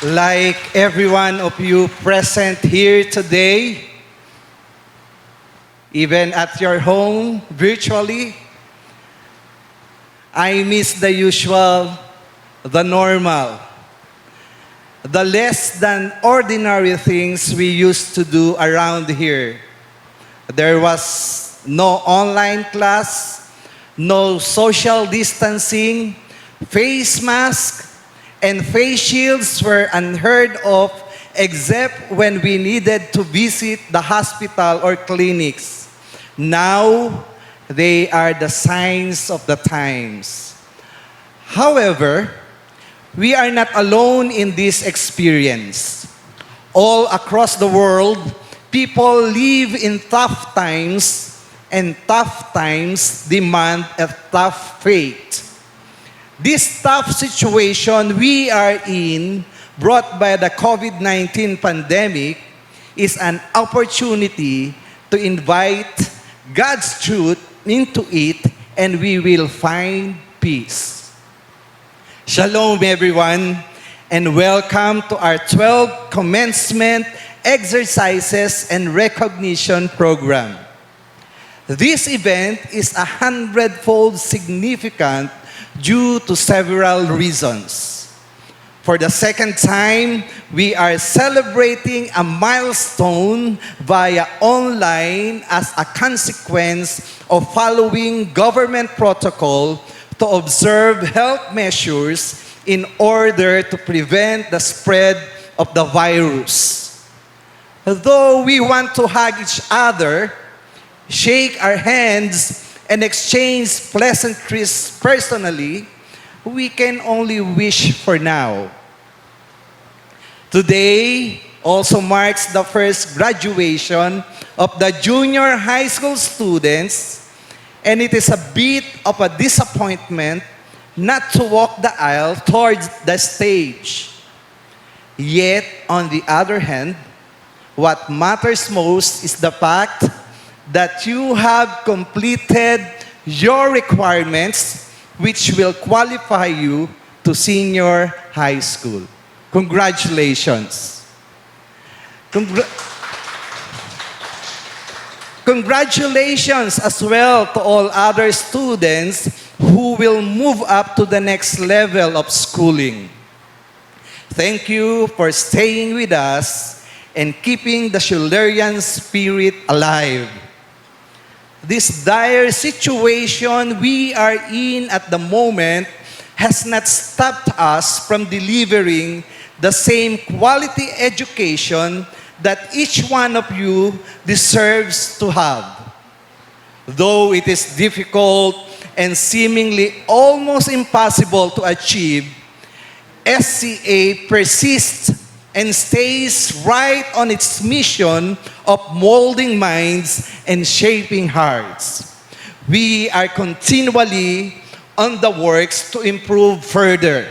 Like every one of you present here today, even at your home, virtually, I miss the usual, the normal, the less than ordinary things we used to do around here. There was no online class, no social distancing, face mask, and face shields were unheard of except when we needed to visit the hospital or clinics. Now, they are the signs of the times. However, we are not alone in this experience. All across the world, people live in tough times, and tough times demand a tough fate. This tough situation we are in, brought by the COVID-19 pandemic, is an opportunity to invite God's truth into it, and we will find peace. Shalom, everyone, and welcome to our 12 Commencement Exercises and Recognition Program. This event is 100-fold significant due to several reasons. For the second time, we are celebrating a milestone via online as a consequence of following government protocol to observe health measures in order to prevent the spread of the virus. Though we want to hug each other, shake our hands, and exchange pleasantries personally, we can only wish for now. Today also marks the first graduation of the junior high school students, and it is a bit of a disappointment not to walk the aisle towards the stage. Yet, on the other hand, what matters most is the fact that you have completed your requirements, which will qualify you to senior high school. Congratulations. Congratulations as well to all other students who will move up to the next level of schooling. Thank you for staying with us and keeping the Schulerian spirit alive. This dire situation we are in at the moment has not stopped us from delivering the same quality education that each one of you deserves to have. Though it is difficult and seemingly almost impossible to achieve, SCA persists and stays right on its mission of molding minds and shaping hearts. We are continually on the works to improve further,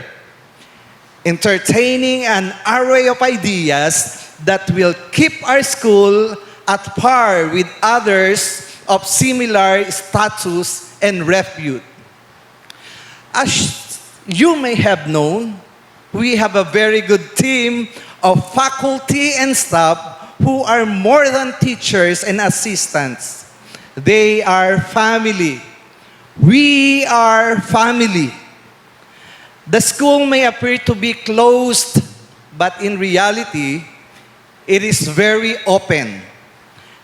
entertaining an array of ideas that will keep our school at par with others of similar status and repute. As you may have known, we have a very good team of faculty and staff who are more than teachers and assistants. They are family. We are family. The school may appear to be closed, but in reality, it is very open,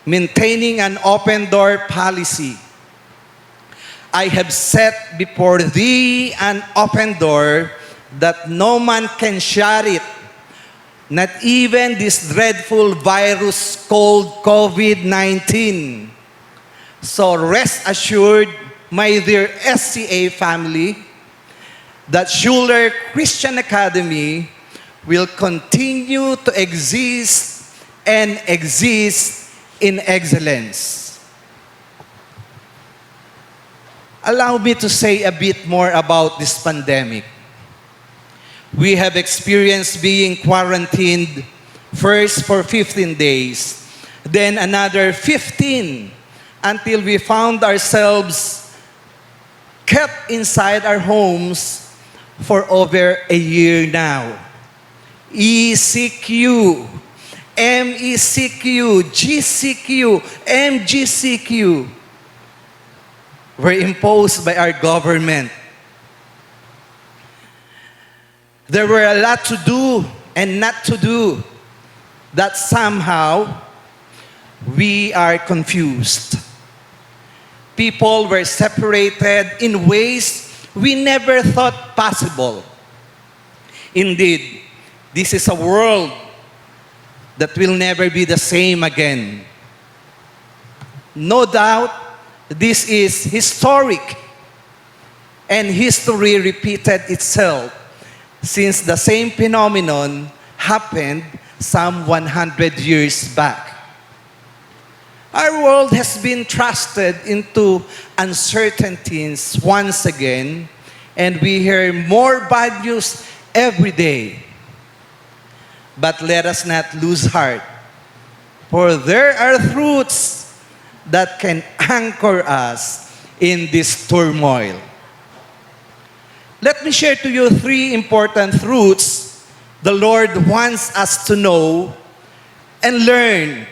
maintaining an open door policy. I have set before thee an open door that no man can shut it, not even this dreadful virus called COVID-19. So rest assured, my dear SCA family, that Schuler Christian Academy will continue to exist and exist in excellence. Allow me to say a bit more about this pandemic. We have experienced being quarantined first for 15 days, then another 15 until we found ourselves kept inside our homes for over a year now. ECQ, MECQ, GCQ, MGCQ were imposed by our government. There were a lot to do and not to do that somehow we are confused. People were separated in ways we never thought possible. Indeed, this is a world that will never be the same again. No doubt, this is historic, and history repeated itself since the same phenomenon happened some 100 years back. Our world has been thrusted into uncertainties once again, and we hear more bad news every day. But let us not lose heart, for there are truths that can anchor us in this turmoil. Let me share to you 3 important truths the Lord wants us to know and learn.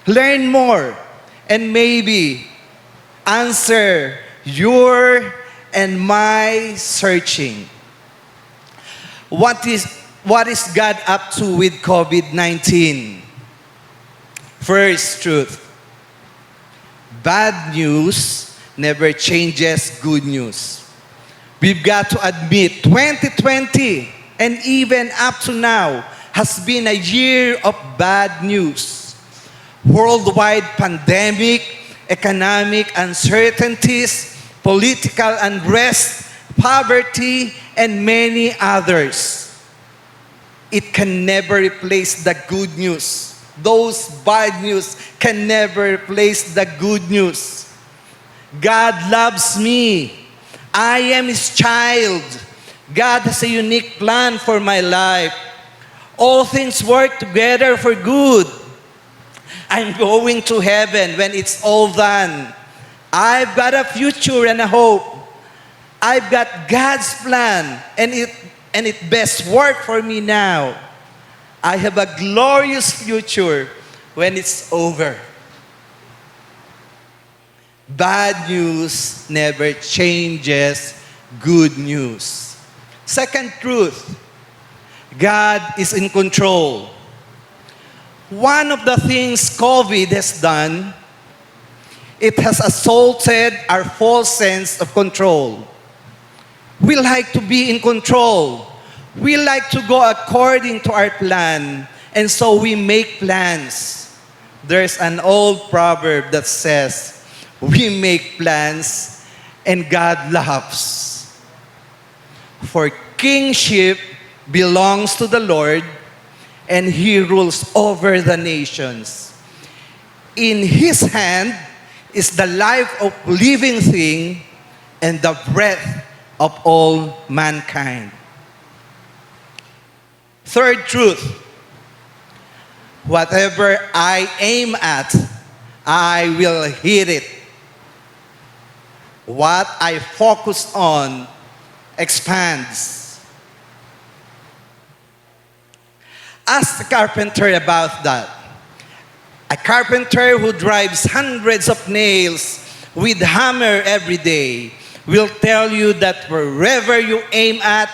Learn more and maybe answer your and my searching. What is God up to with COVID-19? First truth, bad news never changes good news. We've got to admit, 2020 and even up to now has been a year of bad news. Worldwide pandemic, economic uncertainties, political unrest, poverty, and many others. It can never replace the good news. Those bad news can never replace the good news. God loves me. I am His child. God has a unique plan for my life. All things work together for good. I'm going to heaven when it's all done. I've got a future and a hope. I've got God's plan, and it best work for me now. I have a glorious future when it's over. Bad news never changes good news. Second truth, God is in control. One of the things COVID has done, it has assaulted our false sense of control. We like to be in control. We like to go according to our plan, and so we make plans. There's an old proverb that says, we make plans and God laughs. For kingship belongs to the Lord, and He rules over the nations. In His hand is the life of living thing and the breath of all mankind. Third truth, whatever I aim at, I will hit it. What I focus on expands. Ask the carpenter about that. A carpenter who drives hundreds of nails with hammer every day will tell you that wherever you aim at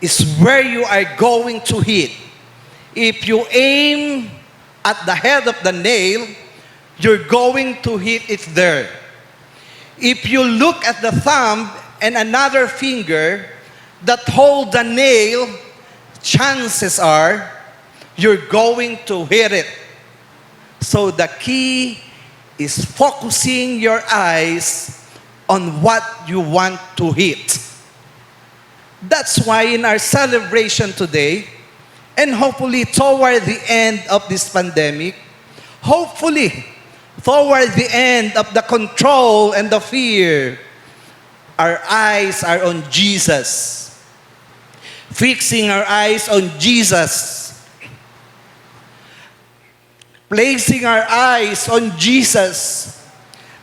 is where you are going to hit. If you aim at the head of the nail, you're going to hit it there. If you look at the thumb and another finger that hold the nail, chances are you're going to hit it. So the key is focusing your eyes on what you want to hit. That's why in our celebration today, and hopefully toward the end of this pandemic, hopefully toward the end of the control and the fear, our eyes are on Jesus. Fixing our eyes on Jesus. Placing our eyes on Jesus.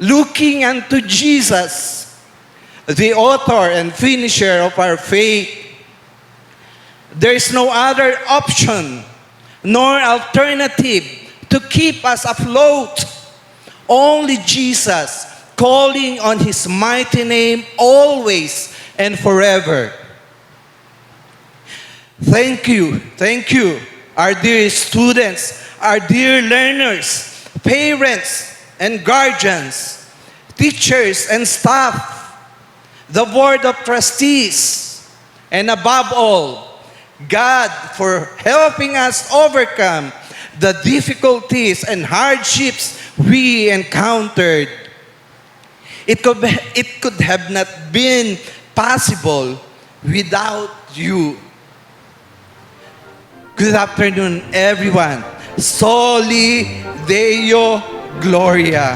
Looking unto Jesus, the author and finisher of our faith. There is no other option nor alternative to keep us afloat. Only Jesus, calling on His mighty name always and forever. Thank you, our dear students, our dear learners, parents and guardians, teachers and staff, the Board of Trustees, and above all, God for helping us overcome the difficulties and hardships we encountered. It could have not been possible without you. Good afternoon, everyone. Soli Deo Gloria.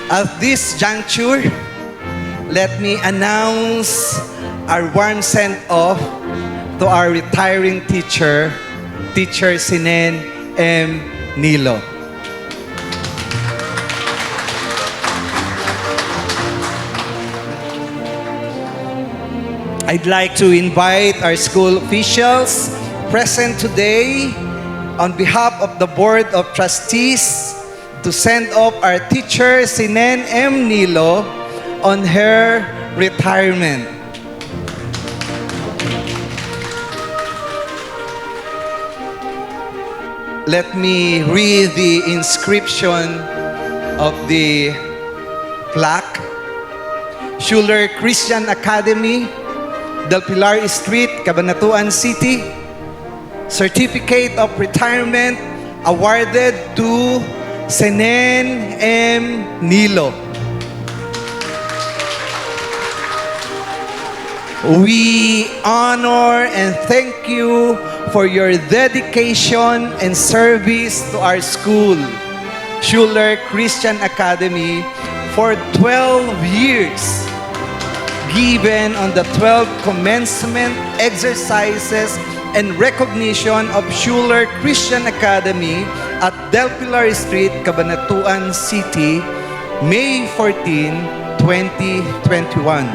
At this juncture, let me announce our warm send-off to our retiring teacher, Teacher Sinen M. Nilo. I'd like to invite our school officials present today on behalf of the Board of Trustees to send off our teacher, Sinen M. Nilo, on her retirement. Let me read the inscription of the plaque. Schuler Christian Academy, Del Pilar Street, Cabanatuan City. Certificate of Retirement awarded to Senen M. Nilo. We honor and thank you for your dedication and service to our school, Schuler Christian Academy, for 12 years. Given on the 12 commencement exercises and recognition of Schuler Christian Academy at Del Pilar Street, Cabanatuan City, May 14, 2021.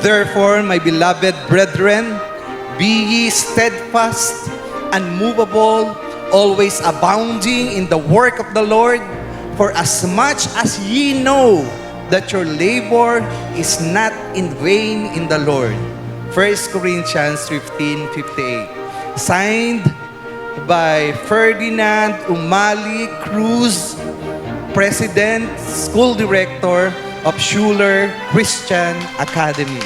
Therefore, my beloved brethren, be ye steadfast, unmovable, always abounding in the work of the Lord, for as much as ye know that your labor is not in vain in the Lord. 1 Corinthians 15:58. Signed by Ferdinand Umali Cruz, President, School Director of Schuler Christian Academy.